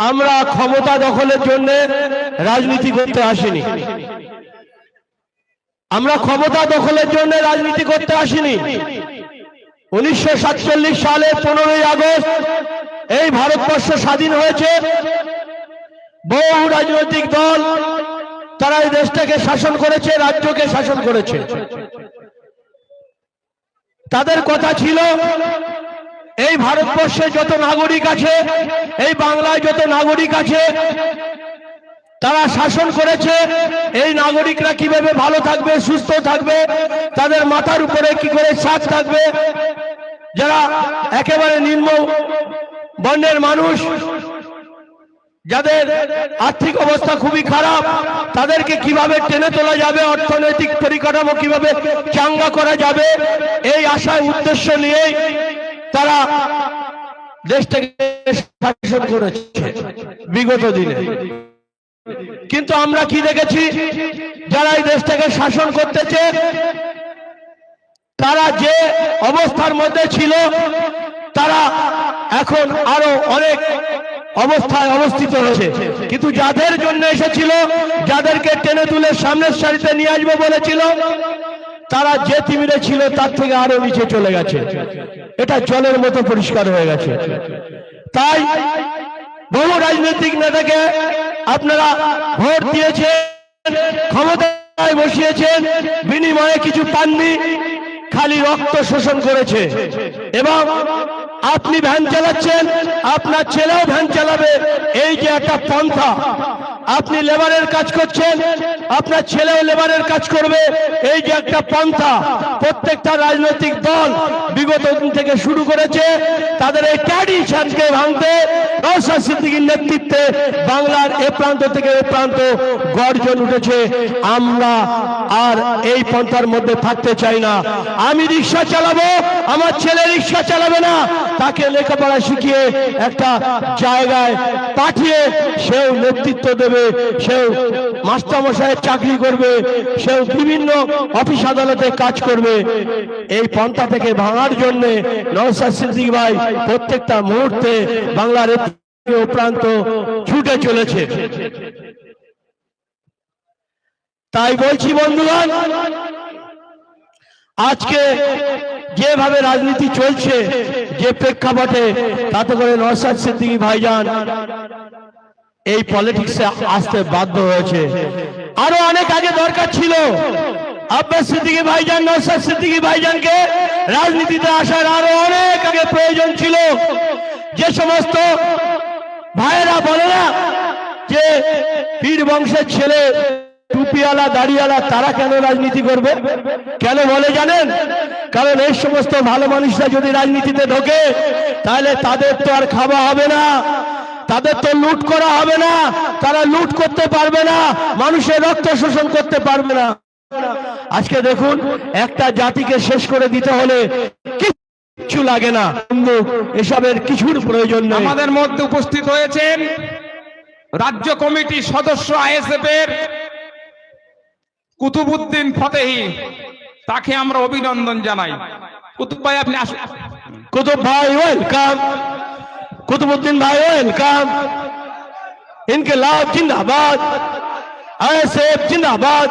আমরা ক্ষমতা দখলের জন্য রাজনীতি করতে আসিনি। আমরা ক্ষমতা দখলের জন্য রাজনীতি করতে আসিনি। 1947 সালের 15ই আগস্ট এই ভারতবর্ষ স্বাধীন হয়েছে। বহু রাজনৈতিক দল তারা এই দেশটাকে শাসন করেছে, রাজ্যকে শাসন করেছে। তাদের কথা ছিল এই ভারতবর্ষে যত নাগরিক আছে, এই বাংলায় যত নাগরিক আছে, তারা শাসন করেছে এই নাগরিকরা কিভাবে ভালো থাকবে, সুস্থ থাকবে, তাদের মাথার উপরে কি করে ছাদ থাকবে, যারা একেবারে নিম্ন বর্ণের মানুষ, যাদের আর্থিক অবস্থা খুবই খারাপ, তাদেরকে কিভাবে টেনে তোলা যাবে, অর্থনৈতিক পরিকাঠামো কিভাবে চাঙ্গা করা যাবে, এই আশায় উদ্দেশ্য নিয়ে তারা দেশটাকে শাসন করেছে বিগত দিনে। কিন্তু আমরা কি দেখেছি, যারা এই দেশটাকে শাসন করতেছে তারা যে অবস্থার মধ্যে ছিল তারা এখন আরো অনেক অবস্থায় অবস্থিত হয়েছে। কিন্তু যাদের জন্য এসেছিল, যাদেরকে টেনে তুলে সামনের সারিতে নিয়ে আসবে বলেছিল, তারা যে তিমিরে ছিল তার থেকে আরো নিচে চলে গেছে। এটা জলের মতো পরিষ্কার হয়ে গেছে। তাই বহু রাজনৈতিক নেতাকে আপনারা ভোট দিয়েছেন, ক্ষমতায় বসিয়েছেন, বিনিময়ে কিছু পাননি, খালি রক্ত শোষণ করেছে। এবং আপনি ভ্যান চালাচ্ছেন, আপনার ছেলেও ভ্যান চালাবে, এই যে একটা পন্থা। আপনি লেবারের কাজ করছেন, আপনার ছেলেও লেবারের কাজ করবে, এই যে একটা পন্থা। প্রত্যেকটা রাজনৈতিক দল বিগত দিন থেকে শুরু করেছে তাদের এই ট্র্যাডিশনকে ভাঙতে। নওশাদ সিদ্দিকীর নেতৃত্বে বাংলার এ প্রান্ত থেকে এ প্রান্ত গর্জন উঠেছে। আমরা আর এই পন্থার মধ্যে থাকতে চাই না। আমি রিক্সা চালাবো, আমার ছেলে রিক্সা চালাবে না, তাকে লেখাপড়া শিখিয়ে একটা জায়গায় পাঠিয়ে সেও নেতৃত্ব দেবে, সেও মাস্টারমশাইয়ের চাকরি করবে, সেও বিভিন্ন অফিস আদালতে কাজ করবে। এই পন্থা থেকে ভাঙার জন্য নওশাদ সিদ্দিকী ভাই প্রত্যেকটা মুহূর্তে বাংলার প্রান্ত ছুটে চলেছে। তাই বলছি বন্ধুগণ, আজকে যেভাবে রাজনীতি চলছে, যে প্রেক্ষাপটে, তাতে করে নওশাদ সিদ্দিকী ভাইজান এই পলিটিক্সে আসতে বাধ্য হয়েছে। আরো অনেক আগে দরকার ছিল আব্বাস সিদ্দিকী ভাইজান, নওশাদ সিদ্দিকী ভাইজানকে রাজনীতিতে আসার আরো অনেক আগে প্রয়োজন ছিল। যে সমস্ত ভাইয়েরা বলে না যে পীর বংশের ছেলে, টুপিওয়ালা, দাড়িওয়ালা, তারা কেন রাজনীতি করবে? কেন বলে জানেন? কারণ এই সমস্ত ভালো মানুষরা যদি রাজনীতিতে ঢোকে তাহলে তাদের তো আর খাওয়া হবে না, তাদের তো লুট করা হবে না, তারা লুট করতে পারবে না, মানুষের রক্ত শোষণ করতে পারবে না। আজকে দেখুন, একটা জাতিকে শেষ করে দিতে হলে কিছু লাগে না, এসবের কিছুর প্রয়োজন নেই। আমাদের মধ্যে উপস্থিত হয়েছেন রাজ্য কমিটির সদস্য আইএসএফ এর কুতুবউদ্দিন ফতেহি, তাকে আমরা অভিনন্দন জানাই। কুতুব ভাই আপনি আসুন। কুতুব ভাই ওয়েলকাম, কুতুবউদ্দিন ভাই ওয়েলকাম। ইনকিলাব জিন্দাবাদ, আইএসএফ জিন্দাবাদ।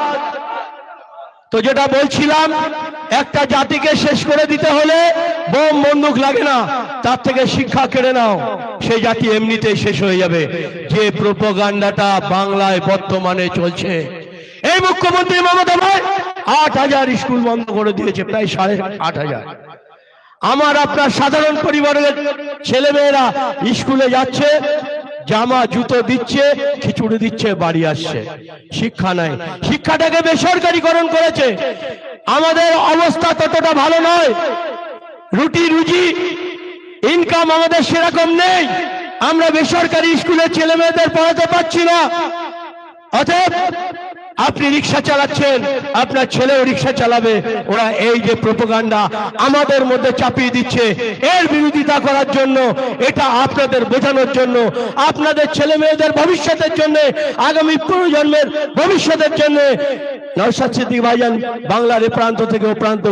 তো যেটা বলছিলাম, একটা জাতিকে শেষ করে দিতে হলে বোম বন্দুক লাগে না, তার থেকে শিক্ষা কেড়ে নাও, সেই জাতি এমনিতেই শেষ হয়ে যাবে। যে প্রোপাগান্ডাটা বাংলায় বর্তমানে চলছে, এই মুখ্যমন্ত্রী মমতা ভাই ৮,০০০ স্কুল বন্ধ করে দিয়েছে, প্রায় ৮,৫০০। আমার আপনার সাধারণ পরিবারের ছেলেমেয়েরা স্কুলে যাচ্ছে, জামা জুতো দিচ্ছে, খিচুড়ি দিচ্ছে, বাড়ি আসছে, শিক্ষা নাই। শিক্ষাটাকে বেসরকারীকরণ করেছে। আমাদের অবস্থা ততটা ভালো নয়, রুটি রুজি ইনকাম আমাদের সেরকম নেই, আমরা বেসরকারি স্কুলে ছেলে মেয়েদের পড়াতে পারছি না। অতএব আপনি রিক্সা চালাচ্ছেন, আপনার ছেলেও রিক্সা চালাবে। ওরা এই যে প্রোপাগান্ডা আমাদের মধ্যে চাপিয়ে দিচ্ছে, এর বিরোধিতা করার জন্য, এটা আপনাদের বোঝানোর জন্য, আপনাদের ছেলে মেয়েদের ভবিষ্যতের জন্য, আগামী প্রজন্মের ভবিষ্যতের জন্য নওশাদ সিদ্দিকী ভাইজান বাংলার এ প্রান্ত থেকে ও প্রান্ত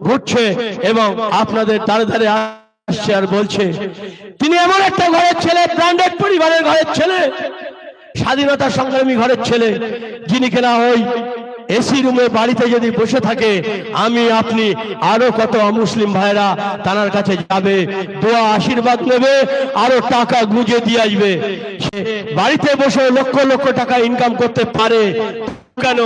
ঘুরছে এবং আপনাদের ধারে ধারে আসছে আর বলছে তিনি এমন একটা ঘরের ছেলে, ব্র্যান্ডেড পরিবারের ঘরের ছেলে, স্বাধীনতা সংগ্রামী ঘরের ছেলে, যিনি কিনা ওই এসি রুমে বাড়িতে যদি বসে থাকে, আমি আপনি আরো কত অমুসলিম ভাইরা তার কাছে যাবে, দোয়া আশীর্বাদ নেবে, আরো টাকা গুঁজে দিয়ে আসবে। সে বাড়িতে বসে লক্ষ লক্ষ টাকা ইনকাম করতে পারে, কেন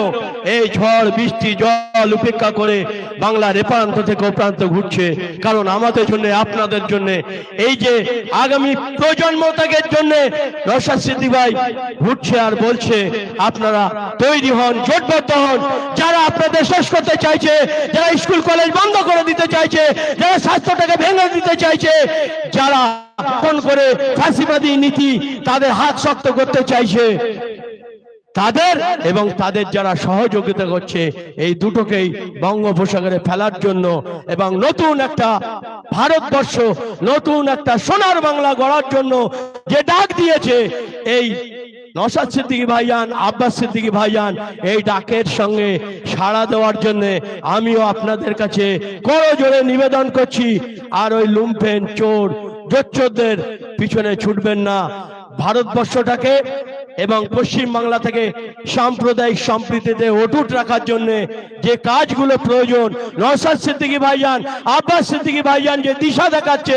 এই ঝড় বৃষ্টি জল উপেক্ষা করে বাংলার এপ্রান্ত থেকে ওপ্রান্ত ঘুরছে? কারণ আমাদের জন্য, আপনাদের জন্য, এই যে আগামী প্রজন্ম থেকে জন্য নওশাদ সিদ্দিকী ভাই ঘুরছে আর বলছে আপনারা তৈরি হন, জোটবদ্ধ হন। যারা আপনাদের শেষ করতে চাইছে, যারা স্কুল কলেজ বন্ধ করে দিতে চাইছে, যারা স্বাস্থ্যটাকে ভেঙে দিতে চাইছে, যারা ফোন করে ফাঁসিবাদী নীতি তাদের হাত শক্ত করতে চাইছে, তাদের এবং তাদের যারা সহযোগিতা করছে, এই দুটোকেই বঙ্গোপসাগরে ফেলার জন্য এবং নতুন একটা ভারতবর্ষ, নতুন একটা সোনার বাংলা গড়ার জন্য যে ডাক দিয়েছে এই নওশাদ সিদ্দিকী ভাইজান, আব্বাস সিদ্দিকী ভাইজান, এই ডাকের সঙ্গে সাড়া দেওয়ার জন্য আমিও আপনাদের কাছে করজোড়ে নিবেদন করছি। আর ওই লুম্পেন চোর জোচ্চোরদের পিছনে ছুটবেন না। ভারতবর্ষটাকে এবং পশ্চিম বাংলা থেকে সাম্প্রদায়িক সম্প্রীতিতে অটুট রাখার জন্য যে কাজগুলো প্রয়োজন, নওশাদ সিদ্দিকী ভাইজান, আব্বাস সিদ্দিকী ভাইজান যে দিশা দেখাচ্ছে,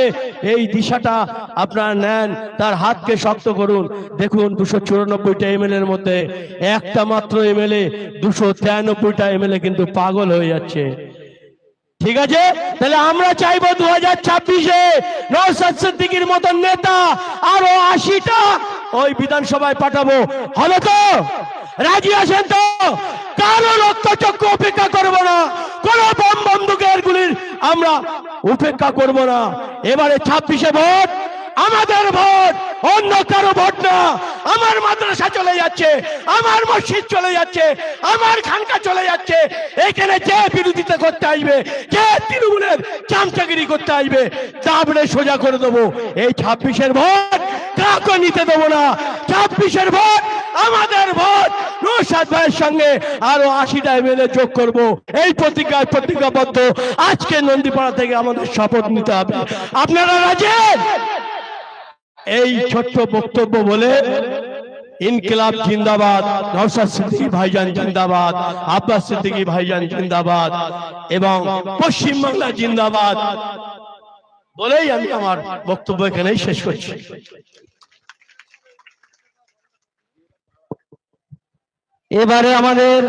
এই দিশাটা আপনারা নেন, তার হাতকে শক্ত করুন। দেখুন 294টা এমএলএ এর মধ্যে একটা মাত্র এমএলএ 293টা এমএলএ কিন্তু পাগল হয়ে যাচ্ছে। ঠিক আছে, তাহলে আমরা চাইবো 2026-এ নওশাদ সিদ্দিকীর মতন নেতা আরো 80টা ওই বিধানসভায় পাঠাবো। হবে তো? রাজি আছেন তো? কারো রক্তচক্ষু উপেক্ষা করবো না, কোন বম বন্দুকের গুলির আমরা উপেক্ষা করবো না। এবারে 26-এ ভোট আমাদের ভোট, অন্য কারো ভোট না। আমার মাদ্রাসা চলে যাচ্ছে, আমার মসজিদ চলে যাচ্ছে, আমার খানকা চলে যাচ্ছে। এখানে যে বিরোধিতা করতে আসবে, যে তৃণমূলের চামচাগিরি করতে আসবে, চাপড়ে সোজা করে দেবো। এই 26-এর ভোট কাউকে নিতে দেবো না। 26-এর ভোট আমাদের ভোট। নওশাদ ভাইয়ের সঙ্গে আরো 80টা এমএলএ যোগ করবো, এই প্রতিজ্ঞাবদ্ধ। আজকে নন্দীপাড়া থেকে আমাদের শপথ নিতে হবে। আপনারা রাজি? এই ছোট্ট বক্তব্য বলে ইনকিলাব জিন্দাবাদ, নওশাদ সিদ্দিকী ভাইজান জিন্দাবাদ, আব্বাস সিদ্দিকী ভাইজান জিন্দাবাদ এবং পশ্চিম বাংলা জিন্দাবাদ বলেই আমি আমার বক্তব্য এখানেই শেষ করছি। এবারে আমাদের